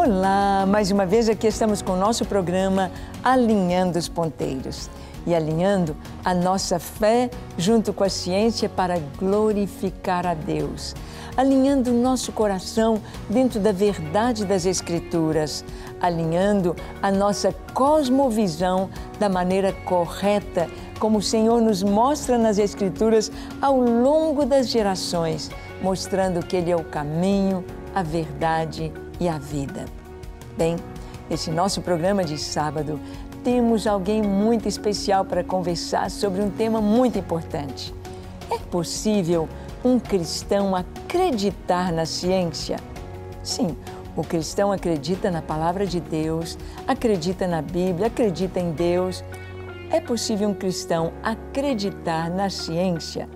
Olá, mais uma vez aqui estamos com o nosso programa Alinhando os Ponteiros e alinhando a nossa fé junto com a ciência para glorificar a Deus, alinhando o nosso coração dentro da verdade das Escrituras, alinhando a nossa cosmovisão da maneira correta, como o Senhor nos mostra nas Escrituras ao longo das gerações, mostrando que Ele é o caminho, a verdade e a vida. Bem, esse nosso programa de sábado, temos alguém muito especial para conversar sobre um tema muito importante. É possível um cristão acreditar na ciência? Sim, o cristão acredita na palavra de Deus, acredita na Bíblia, acredita em Deus. É possível um cristão acreditar na ciência?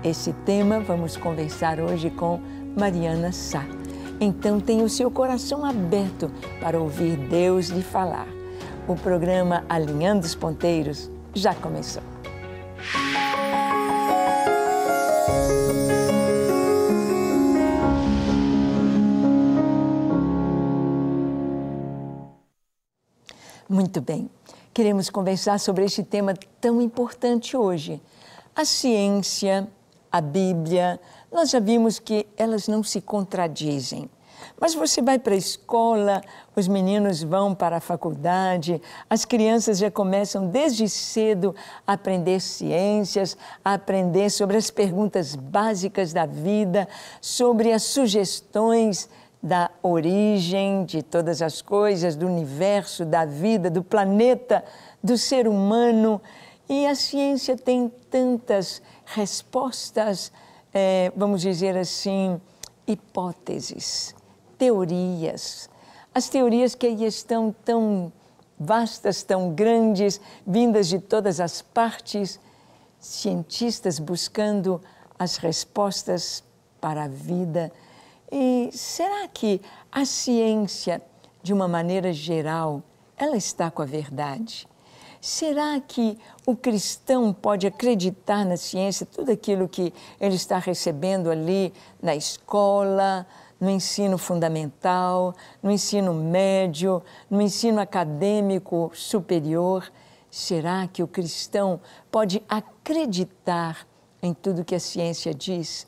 Esse tema vamos conversar hoje com Mariana Sá. Então tenha o seu coração aberto para ouvir Deus lhe falar. O programa Alinhando os Ponteiros já começou. Muito bem, queremos conversar sobre este tema tão importante hoje. A ciência, a Bíblia, nós já vimos que elas não se contradizem. Mas você vai para a escola, os meninos vão para a faculdade, as crianças já começam desde cedo a aprender ciências, a aprender sobre as perguntas básicas da vida, sobre as sugestões da origem de todas as coisas, do universo, da vida, do planeta, do ser humano. E a ciência tem tantas respostas, vamos dizer assim, hipóteses, teorias. As teorias que aí estão tão vastas, tão grandes, vindas de todas as partes, cientistas buscando as respostas para a vida. E será que a ciência, de uma maneira geral, ela está com a verdade? Será que o cristão pode acreditar na ciência, tudo aquilo que ele está recebendo ali na escola, no ensino fundamental, no ensino médio, no ensino acadêmico superior? Será que o cristão pode acreditar em tudo que a ciência diz?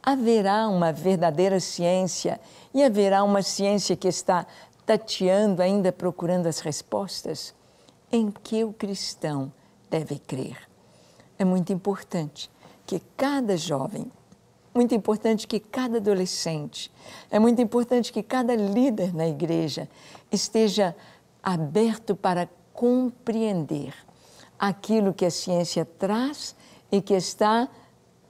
Haverá uma verdadeira ciência e haverá uma ciência que está tateando, ainda procurando as respostas? Em que o cristão deve crer? É muito importante que cada jovem, muito importante que cada adolescente, é muito importante que cada líder na igreja esteja aberto para compreender aquilo que a ciência traz e que está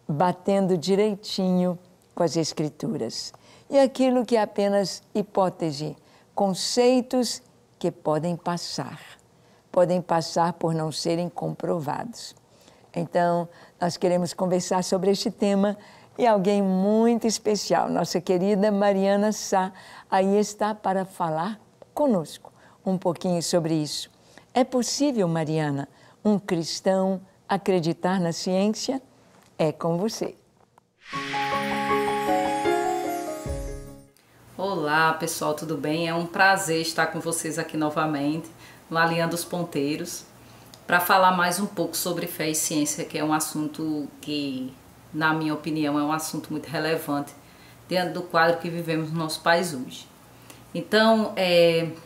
batendo direitinho com as Escrituras. E aquilo que é apenas hipótese, conceitos que podem passar por não serem comprovados. Então, nós queremos conversar sobre este tema e alguém muito especial, nossa querida Mariana Sá, aí está para falar conosco um pouquinho sobre isso. É possível, Mariana, um cristão acreditar na ciência? É com você. Olá, pessoal, tudo bem? É um prazer estar com vocês aqui novamente no Alinhando os Ponteiros, para falar mais um pouco sobre fé e ciência, que é um assunto que, na minha opinião, é um assunto muito relevante diante do quadro que vivemos no nosso país hoje. Então,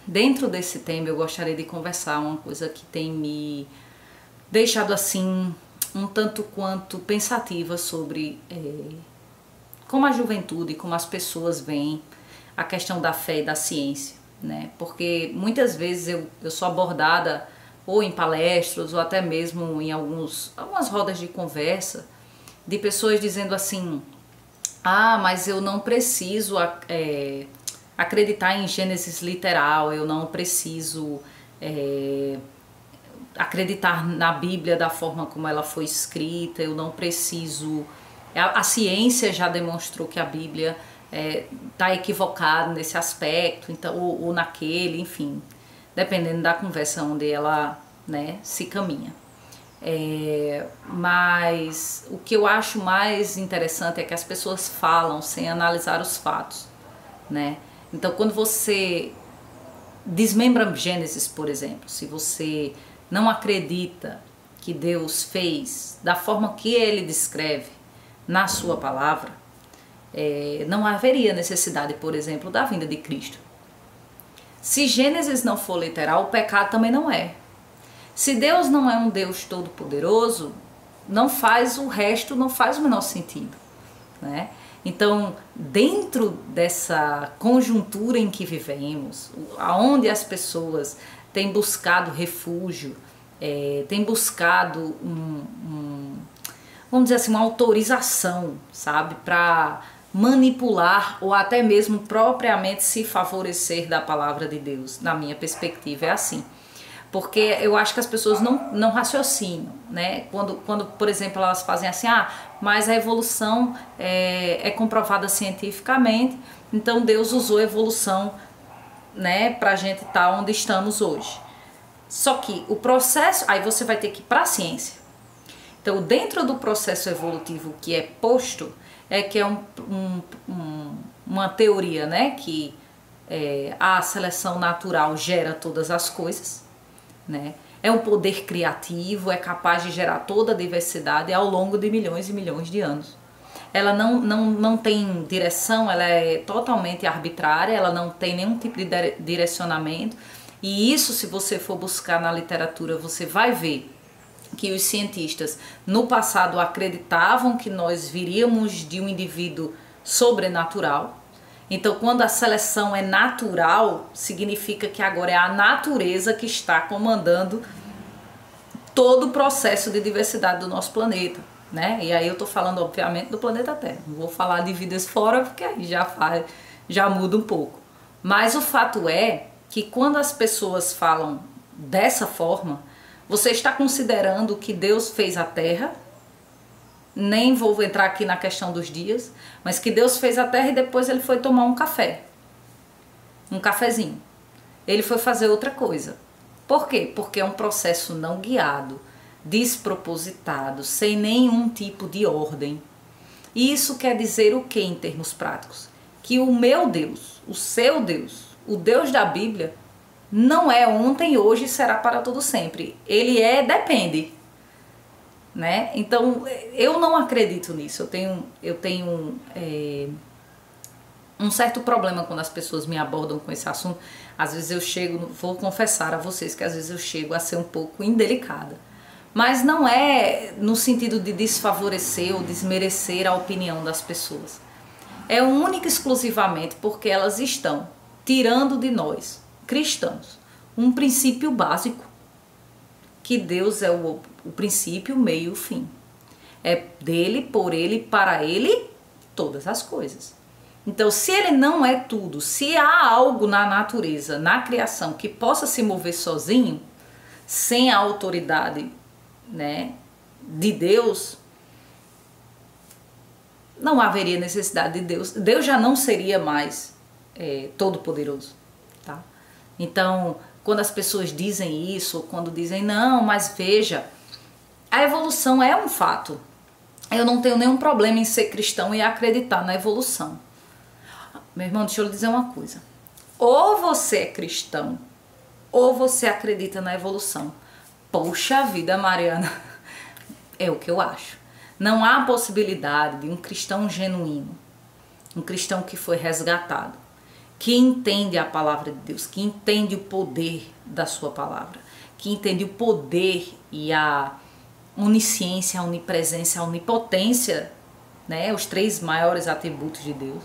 dentro desse tema, eu gostaria de conversar uma coisa que tem me deixado assim, um tanto quanto pensativa sobre como a juventude, como as pessoas veem a questão da fé e da ciência, né? Porque muitas vezes eu sou abordada ou em palestras ou até mesmo em algumas rodas de conversa de pessoas dizendo assim: ah, mas eu não preciso acreditar em Gênesis literal, eu não preciso acreditar na Bíblia da forma como ela foi escrita, eu não preciso... A ciência já demonstrou que a Bíblia está equivocada nesse aspecto, então, ou naquele, enfim, dependendo da conversa onde ela, né, se caminha. Mas o que eu acho mais interessante é que as pessoas falam sem analisar os fatos, né? Então, quando você desmembra Gênesis, por exemplo, se você não acredita que Deus fez da forma que ele descreve na sua palavra, não haveria necessidade, por exemplo, da vinda de Cristo. Se Gênesis não for literal, o pecado também não é. Se Deus não é um Deus todo-poderoso, não faz o resto, não faz o menor sentido, né? Então, dentro dessa conjuntura em que vivemos, aonde as pessoas têm buscado refúgio, têm buscado vamos dizer assim, uma autorização, sabe, para manipular ou até mesmo propriamente se favorecer da palavra de Deus. Na minha perspectiva é assim. Porque eu acho que as pessoas não raciocinam, né? Quando, por exemplo, elas fazem assim, mas a evolução é comprovada cientificamente, então Deus usou a evolução, né, pra gente estar onde estamos hoje. Só que o processo, aí você vai ter que ir para a ciência. Então, dentro do processo evolutivo que é posto, que é uma teoria, né, que a seleção natural gera todas as coisas, né? É um poder criativo, é capaz de gerar toda a diversidade ao longo de milhões e milhões de anos. Ela não tem direção, ela é totalmente arbitrária, ela não tem nenhum tipo de direcionamento. E isso, se você for buscar na literatura, você vai ver que os cientistas no passado acreditavam que nós viríamos de um indivíduo sobrenatural. Então, quando a seleção é natural, significa que agora é a natureza que está comandando todo o processo de diversidade do nosso planeta, né? E aí eu tô falando, obviamente, do planeta Terra. Não vou falar de vidas fora, porque aí já muda um pouco. Mas o fato é que quando as pessoas falam dessa forma, você está considerando que Deus fez a Terra, nem vou entrar aqui na questão dos dias, mas que Deus fez a terra e depois ele foi tomar um café, um cafezinho. Ele foi fazer outra coisa. Por quê? Porque é um processo não guiado, despropositado, sem nenhum tipo de ordem. E isso quer dizer o que em termos práticos? Que o meu Deus, o seu Deus, o Deus da Bíblia, não é ontem, hoje e será para todo sempre. Ele depende. Né? Então, eu não acredito nisso. Eu tenho um certo problema quando as pessoas me abordam com esse assunto. Às vezes eu chego, vou confessar a vocês que às vezes eu chego a ser um pouco indelicada. Mas não é no sentido de desfavorecer ou desmerecer a opinião das pessoas. É única e exclusivamente porque elas estão tirando de nós, cristãos, um princípio básico. Que Deus é o princípio, o meio e o fim. É dele, por ele, para ele, todas as coisas. Então, se ele não é tudo, se há algo na natureza, na criação, que possa se mover sozinho, sem a autoridade, né, de Deus, não haveria necessidade de Deus. Deus já não seria mais todo-poderoso, tá? Então, quando as pessoas dizem isso, ou quando dizem, não, mas veja, a evolução é um fato. Eu não tenho nenhum problema em ser cristão e acreditar na evolução. Meu irmão, deixa eu lhe dizer uma coisa. Ou você é cristão, ou você acredita na evolução. Poxa vida, Mariana, é o que eu acho. Não há possibilidade de um cristão genuíno, um cristão que foi resgatado, que entende a palavra de Deus, que entende o poder da sua palavra, que entende o poder e a onisciência, a onipresença, a onipotência, né, os 3 maiores atributos de Deus,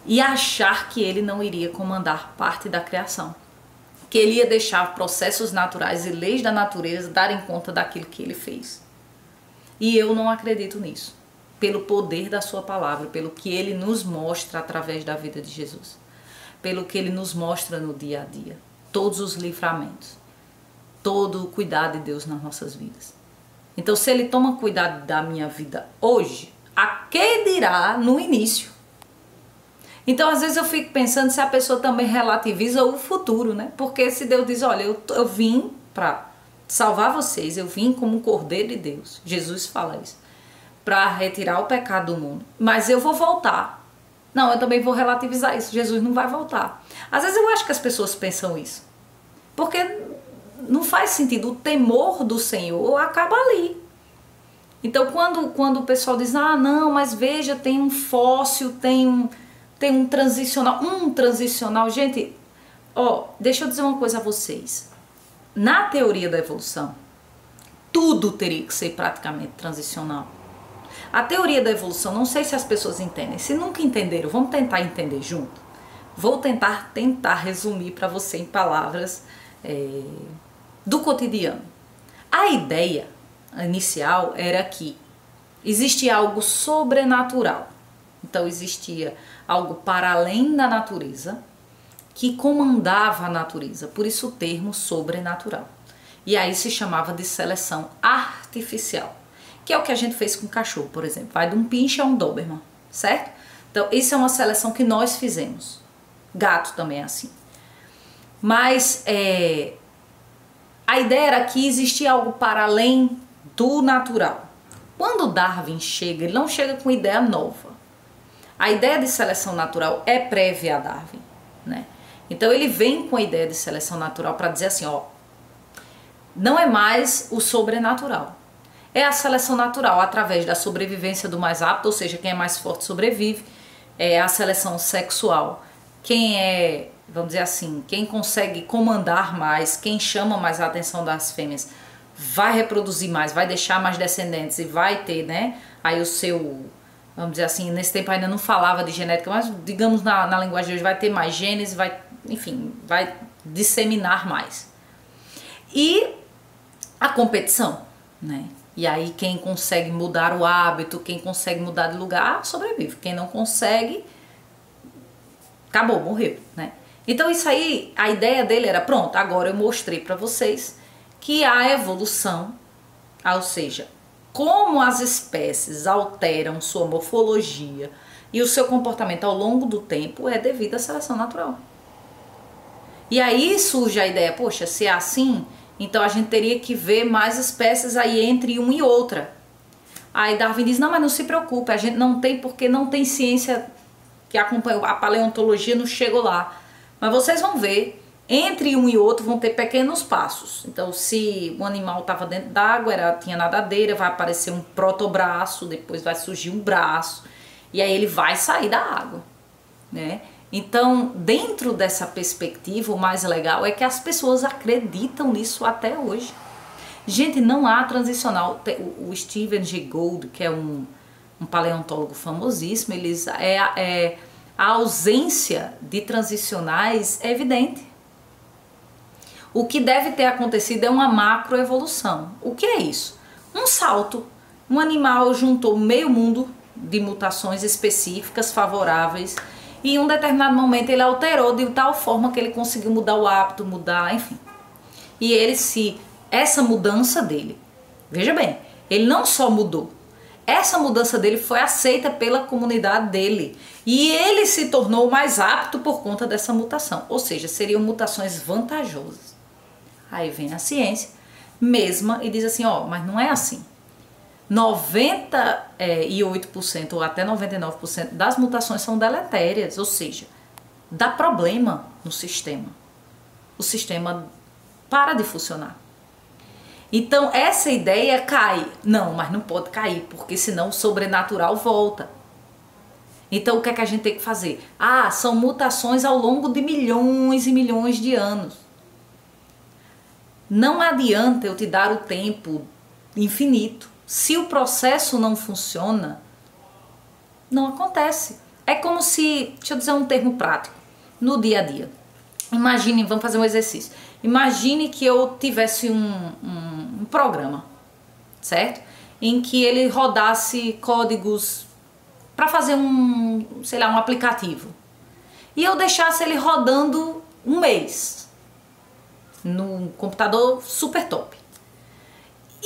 e achar que ele não iria comandar parte da criação, que ele ia deixar processos naturais e leis da natureza darem conta daquilo que ele fez. E eu não acredito nisso, pelo poder da sua palavra, pelo que ele nos mostra através da vida de Jesus, pelo que ele nos mostra no dia a dia, todos os livramentos, todo o cuidado de Deus nas nossas vidas. Então, se ele toma cuidado da minha vida hoje, a que dirá no início? Então, às vezes eu fico pensando se a pessoa também relativiza o futuro, né? Porque se Deus diz, olha, eu vim para salvar vocês, eu vim como um cordeiro de Deus, Jesus fala isso, para retirar o pecado do mundo, mas eu vou voltar. Não, eu também vou relativizar isso, Jesus não vai voltar. Às vezes eu acho que as pessoas pensam isso, porque não faz sentido, o temor do Senhor acaba ali. Então quando o pessoal diz, ah não, mas veja, tem um fóssil, tem um transicional, gente, ó, deixa eu dizer uma coisa a vocês, na teoria da evolução, tudo teria que ser praticamente transicional. A teoria da evolução, não sei se as pessoas entendem. Se nunca entenderam, vamos tentar entender junto. Vou tentar resumir para você em palavras do cotidiano. A ideia inicial era que existia algo sobrenatural. Então existia algo para além da natureza que comandava a natureza. Por isso o termo sobrenatural. E aí se chamava de seleção artificial. Que é o que a gente fez com o cachorro, por exemplo. Vai de um pinche a um Doberman, certo? Então, isso é uma seleção que nós fizemos. Gato também é assim. Mas a ideia era que existia algo para além do natural. Quando Darwin chega, ele não chega com ideia nova. A ideia de seleção natural é prévia a Darwin, né? Então, ele vem com a ideia de seleção natural para dizer assim, ó, não é mais o sobrenatural. É a seleção natural através da sobrevivência do mais apto, ou seja, quem é mais forte sobrevive. É a seleção sexual. Quem é, vamos dizer assim, quem consegue comandar mais, quem chama mais a atenção das fêmeas, vai reproduzir mais, vai deixar mais descendentes e vai ter, né, aí o seu, vamos dizer assim, nesse tempo ainda não falava de genética, mas digamos na linguagem de hoje, vai ter mais genes, vai, enfim, vai disseminar mais. E a competição, né? E aí quem consegue mudar o hábito, quem consegue mudar de lugar, sobrevive. Quem não consegue, acabou, morreu, né? Então isso aí, a ideia dele era, pronto, agora eu mostrei para vocês que a evolução, ou seja, como as espécies alteram sua morfologia e o seu comportamento ao longo do tempo é devido à seleção natural. E aí surge a ideia, poxa, se é assim, então a gente teria que ver mais espécies aí entre uma e outra. Aí Darwin diz, não, mas não se preocupe, a gente não tem, porque não tem ciência que acompanha, a paleontologia não chegou lá. Mas vocês vão ver, entre um e outro vão ter pequenos passos. Então se o animal estava dentro d'água, tinha nadadeira, vai aparecer um protobraço, depois vai surgir um braço, e aí ele vai sair da água, né? Então, dentro dessa perspectiva, o mais legal é que as pessoas acreditam nisso até hoje. Gente, não há transicional. O Stephen Jay Gould, que é um paleontólogo famosíssimo, a ausência de transicionais é evidente. O que deve ter acontecido é uma macroevolução. O que é isso? Um salto. Um animal juntou meio mundo de mutações específicas, favoráveis, e em um determinado momento ele alterou de tal forma que ele conseguiu mudar o hábito, enfim. E essa mudança dele, veja bem, ele não só mudou, essa mudança dele foi aceita pela comunidade dele. E ele se tornou mais apto por conta dessa mutação. Ou seja, seriam mutações vantajosas. Aí vem a ciência mesma e diz assim, ó, mas não é assim. 98% ou até 99% das mutações são deletérias, ou seja, dá problema no sistema. O sistema para de funcionar. Então essa ideia cai. Não, mas não pode cair, porque senão o sobrenatural volta. Então o que é que a gente tem que fazer? Ah, são mutações ao longo de milhões e milhões de anos. Não adianta eu te dar o tempo infinito. Se o processo não funciona, não acontece. É como se, deixa eu dizer um termo prático, no dia a dia. Imagine, vamos fazer um exercício. Imagine que eu tivesse um programa, certo? Em que ele rodasse códigos para fazer sei lá, um aplicativo. E eu deixasse ele rodando um mês num computador super top.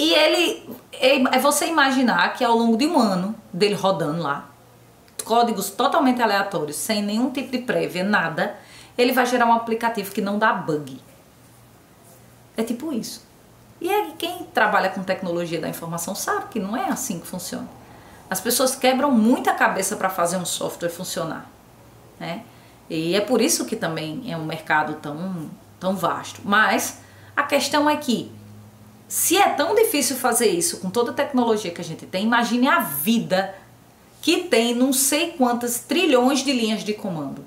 E é você imaginar que ao longo de um ano dele rodando lá, códigos totalmente aleatórios, sem nenhum tipo de prévia, nada, ele vai gerar um aplicativo que não dá bug. É tipo isso. E quem trabalha com tecnologia da informação sabe que não é assim que funciona. As pessoas quebram muita cabeça para fazer um software funcionar. né? E é por isso que também é um mercado tão vasto. Mas a questão é que, se é tão difícil fazer isso com toda a tecnologia que a gente tem, imagine a vida que tem não sei quantas trilhões de linhas de comando.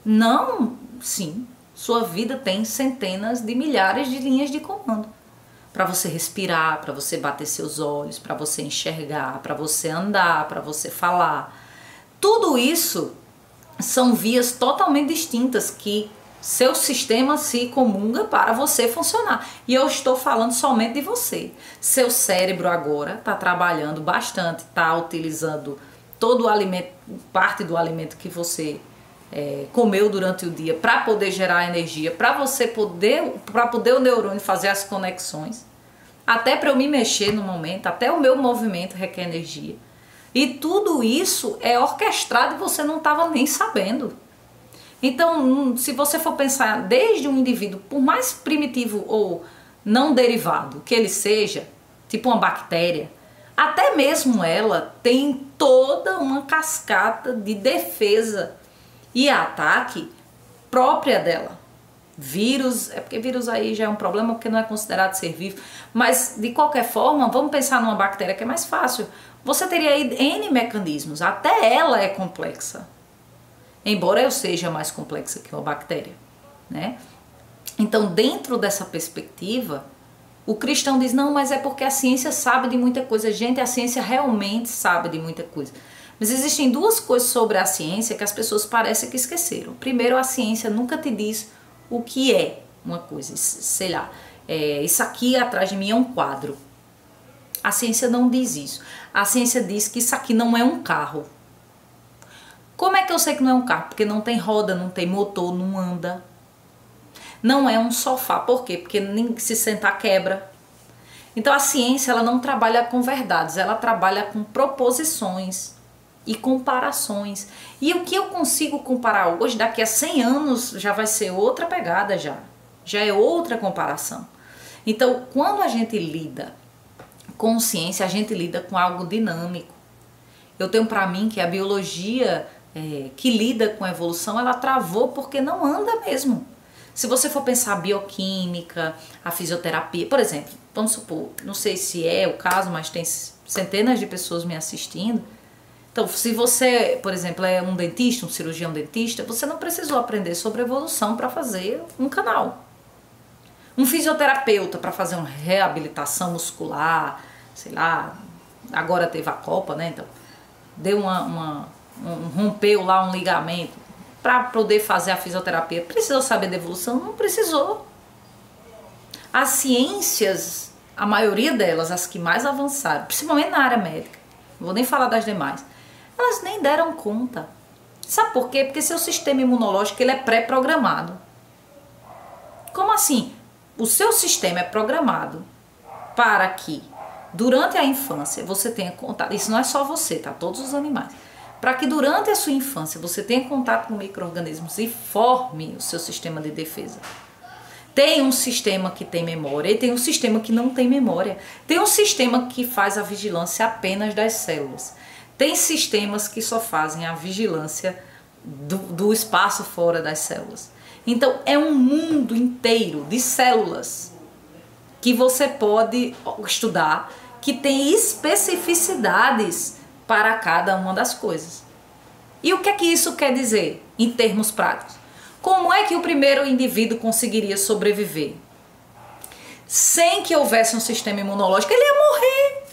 Não, sim, sua vida tem centenas de milhares de linhas de comando. Para você respirar, para você bater seus olhos, para você enxergar, para você andar, para você falar. Tudo isso são vias totalmente distintas que seu sistema se comunga para você funcionar. E eu estou falando somente de você. Seu cérebro agora está trabalhando bastante, está utilizando todo o alimento, parte do alimento que você comeu durante o dia para poder gerar energia, para poder o neurônio fazer as conexões. Até para eu me mexer no momento, até o meu movimento requer energia. E tudo isso é orquestrado e você não estava nem sabendo. Então, se você for pensar desde um indivíduo, por mais primitivo ou não derivado que ele seja, tipo uma bactéria, até mesmo ela tem toda uma cascata de defesa e ataque própria dela. Vírus, é porque vírus aí já é um problema porque não é considerado ser vivo, mas de qualquer forma, vamos pensar numa bactéria que é mais fácil. Você teria aí N mecanismos, até ela é complexa. Embora eu seja mais complexa que uma bactéria, né? Então, dentro dessa perspectiva, o cristão diz, não, mas é porque a ciência sabe de muita coisa. Gente, a ciência realmente sabe de muita coisa. Mas existem duas coisas sobre a ciência que as pessoas parecem que esqueceram. Primeiro, a ciência nunca te diz o que é uma coisa. Sei lá, isso aqui atrás de mim é um quadro. A ciência não diz isso. A ciência diz que isso aqui não é um carro. Como é que eu sei que não é um carro? Porque não tem roda, não tem motor, não anda. Não é um sofá. Por quê? Porque nem se sentar quebra. Então a ciência ela não trabalha com verdades, ela trabalha com proposições e comparações. E o que eu consigo comparar hoje, daqui a 100 anos já vai ser outra pegada já. Já é outra comparação. Então quando a gente lida com ciência, a gente lida com algo dinâmico. Eu tenho para mim que a biologia que lida com a evolução, ela travou porque não anda mesmo. Se você for pensar a bioquímica, a fisioterapia, por exemplo, vamos supor, não sei se é o caso, mas tem centenas de pessoas me assistindo. Então, se você, por exemplo, é um dentista, um cirurgião dentista, você não precisou aprender sobre evolução para fazer um canal. Um fisioterapeuta para fazer uma reabilitação muscular, sei lá, agora teve a Copa, né? Então, deu rompeu lá um ligamento para poder fazer a fisioterapia. Precisou saber da evolução? Não precisou. As ciências, a maioria delas, as que mais avançaram, principalmente na área médica, não vou nem falar das demais, elas nem deram conta. Sabe por quê? Porque seu sistema imunológico ele é pré-programado. Como assim? O seu sistema é programado para que durante a infância você tenha contato, isso não é só você, tá? Todos os animais. Para que durante a sua infância você tenha contato com micro-organismos e forme o seu sistema de defesa. Tem um sistema que tem memória e tem um sistema que não tem memória. Tem um sistema que faz a vigilância apenas das células. Tem sistemas que só fazem a vigilância do espaço fora das células. Então é um mundo inteiro de células que você pode estudar, que tem especificidades para cada uma das coisas. E o que é que isso quer dizer em termos práticos? Como é que o primeiro indivíduo conseguiria sobreviver? Sem que houvesse um sistema imunológico, ele ia morrer.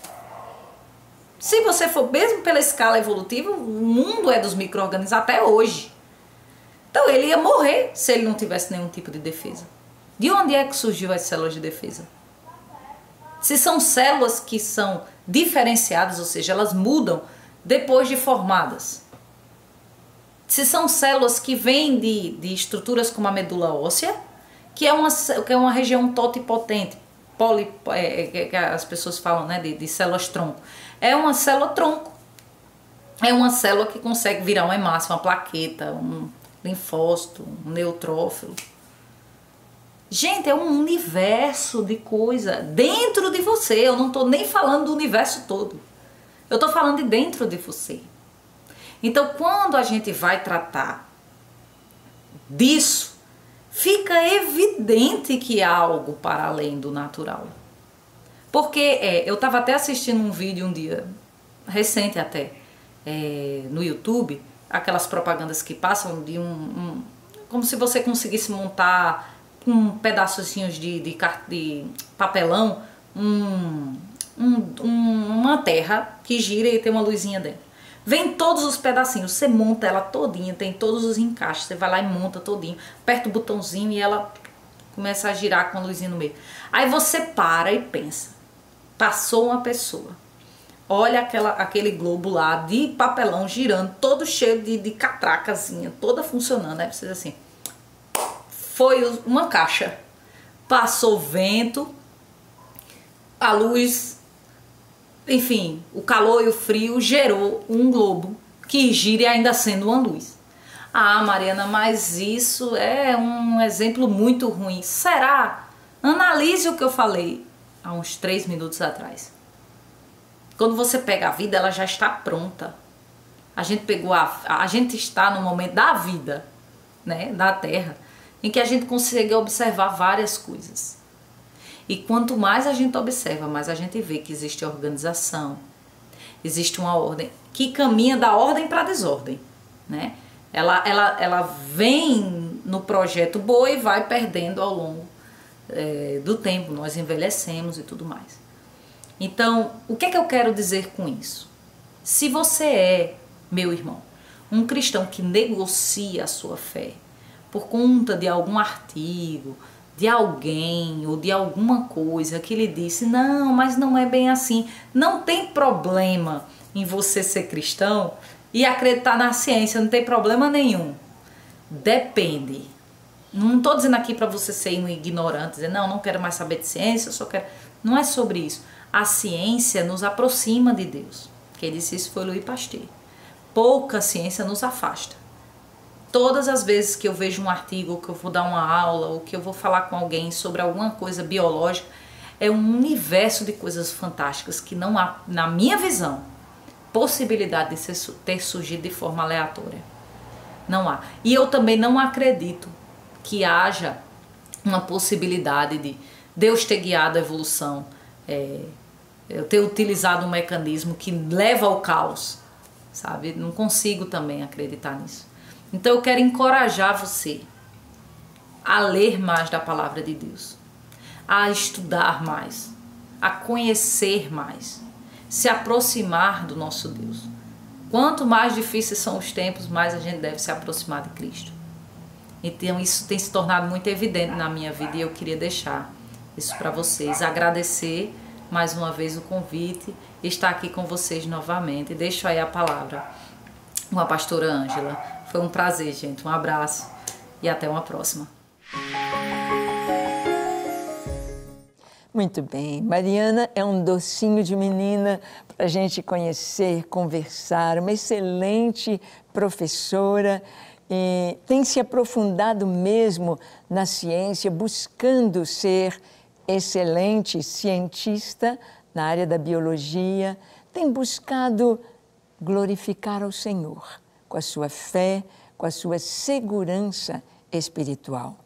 Se você for, mesmo pela escala evolutiva, o mundo é dos micro-organismos até hoje. Então ele ia morrer se ele não tivesse nenhum tipo de defesa. De onde é que surgiu as células de defesa? Se são células que são diferenciadas, ou seja, elas mudam depois de formadas. Se são células que vêm de estruturas como a medula óssea, que é uma região totipotente, que as pessoas falam, né, de células-tronco. É uma célula-tronco. É uma célula que consegue virar uma hemácia, uma plaqueta, um linfócito, um neutrófilo. Gente, é um universo de coisa dentro de você. Eu não estou nem falando do universo todo. Eu estou falando de dentro de você. Então, quando a gente vai tratar disso, fica evidente que há algo para além do natural. Porque eu estava até assistindo um vídeo um dia, recente até, no YouTube, aquelas propagandas que passam de como se você conseguisse montar com pedaçozinhos de papelão uma terra que gira e tem uma luzinha dentro. Vem todos os pedacinhos, você monta ela todinha, tem todos os encaixes, você vai lá e monta todinho, aperta o botãozinho e ela começa a girar com a luzinha no meio. Aí você para e pensa, passou uma pessoa, olha aquele globo lá de papelão girando, todo cheio de catracazinha, toda funcionando, aí você diz assim, foi uma caixa, passou vento, a luz, enfim, o calor e o frio gerou um globo que gira e ainda sendo uma luz. Ah, Mariana, mas isso é um exemplo muito ruim. Será? Analise o que eu falei há uns 3 minutos atrás. Quando você pega a vida, ela já está pronta. A gente está no momento da vida, né, da Terra, em que a gente consegue observar várias coisas. E quanto mais a gente observa, mais a gente vê que existe organização, existe uma ordem que caminha da ordem para a desordem, né? Ela vem no projeto boa e vai perdendo ao longo do tempo, nós envelhecemos e tudo mais. Então, o que é que eu quero dizer com isso? Se você é, meu irmão, um cristão que negocia a sua fé por conta de algum artigo, de alguém ou de alguma coisa que lhe disse, não, mas não é bem assim, não tem problema em você ser cristão e acreditar na ciência, não tem problema nenhum. Depende. Não estou dizendo aqui para você ser um ignorante, dizer, não quero mais saber de ciência, eu só quero... Não é sobre isso. A ciência nos aproxima de Deus. Quem disse isso foi Louis Pasteur. Pouca ciência nos afasta. Todas as vezes que eu vejo um artigo, ou que eu vou dar uma aula, ou que eu vou falar com alguém sobre alguma coisa biológica, é um universo de coisas fantásticas que não há, na minha visão, possibilidade de ter surgido de forma aleatória. Não há. E eu também não acredito que haja uma possibilidade de Deus ter guiado a evolução, eu ter utilizado um mecanismo que leva ao caos, sabe? Não consigo também acreditar nisso. Então eu quero encorajar você a ler mais da palavra de Deus, a estudar mais, a conhecer mais, se aproximar do nosso Deus. Quanto mais difíceis são os tempos, mais a gente deve se aproximar de Cristo. Então isso tem se tornado muito evidente na minha vida e eu queria deixar isso para vocês. Agradecer mais uma vez o convite e estar aqui com vocês novamente. Deixo aí a palavra com a pastora Ângela. Foi um prazer, gente. Um abraço e até uma próxima. Muito bem. Mariana é um docinho de menina para a gente conhecer, conversar. Uma excelente professora. E tem se aprofundado mesmo na ciência, buscando ser excelente cientista na área da biologia. Tem buscado glorificar ao Senhor com a sua fé, com a sua segurança espiritual.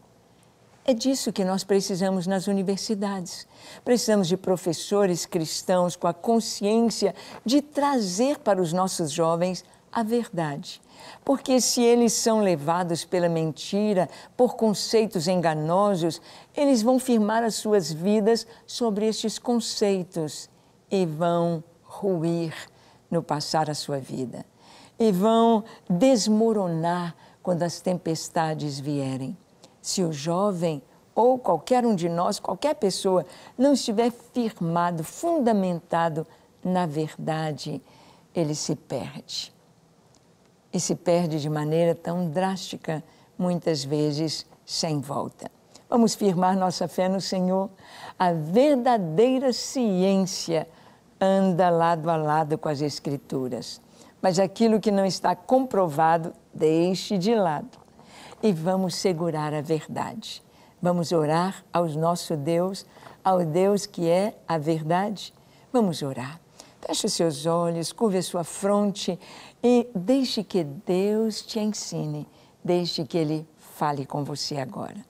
É disso que nós precisamos nas universidades. Precisamos de professores cristãos com a consciência de trazer para os nossos jovens a verdade. Porque se eles são levados pela mentira, por conceitos enganosos, eles vão firmar as suas vidas sobre estes conceitos e vão ruir no passar a sua vida. E vão desmoronar quando as tempestades vierem. Se o jovem ou qualquer um de nós, qualquer pessoa, não estiver firmado, fundamentado na verdade, ele se perde. E se perde de maneira tão drástica, muitas vezes sem volta. Vamos firmar nossa fé no Senhor. A verdadeira ciência anda lado a lado com as Escrituras. Mas aquilo que não está comprovado, deixe de lado. E vamos segurar a verdade. Vamos orar ao nosso Deus, ao Deus que é a verdade. Vamos orar. Feche os seus olhos, curve a sua fronte e deixe que Deus te ensine, deixe que Ele fale com você agora.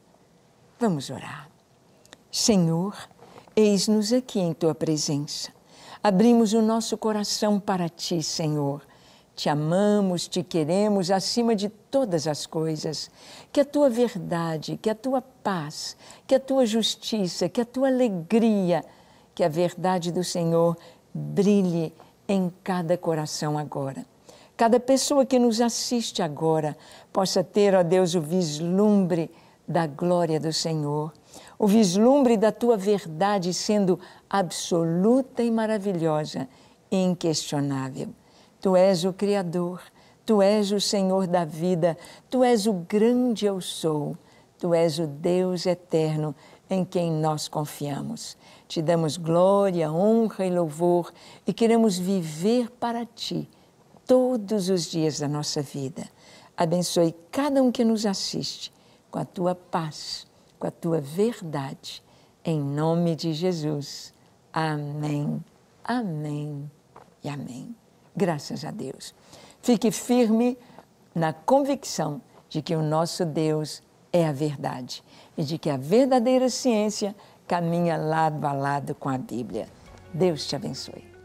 Vamos orar. Senhor, eis-nos aqui em Tua presença. Abrimos o nosso coração para Ti, Senhor. Te amamos, Te queremos acima de todas as coisas. Que a Tua verdade, que a Tua paz, que a Tua justiça, que a Tua alegria, que a verdade do Senhor brilhe em cada coração agora. Cada pessoa que nos assiste agora possa ter, ó Deus, o vislumbre da glória do Senhor, o vislumbre da Tua verdade sendo absoluta e maravilhosa e inquestionável. Tu és o Criador, Tu és o Senhor da vida, Tu és o grande eu sou, Tu és o Deus eterno em quem nós confiamos. Te damos glória, honra e louvor e queremos viver para Ti todos os dias da nossa vida. Abençoe cada um que nos assiste com a Tua paz, com a Tua verdade. Em nome de Jesus. Amém, amém e amém. Graças a Deus. Fique firme na convicção de que o nosso Deus é a verdade e de que a verdadeira ciência caminha lado a lado com a Bíblia. Deus te abençoe.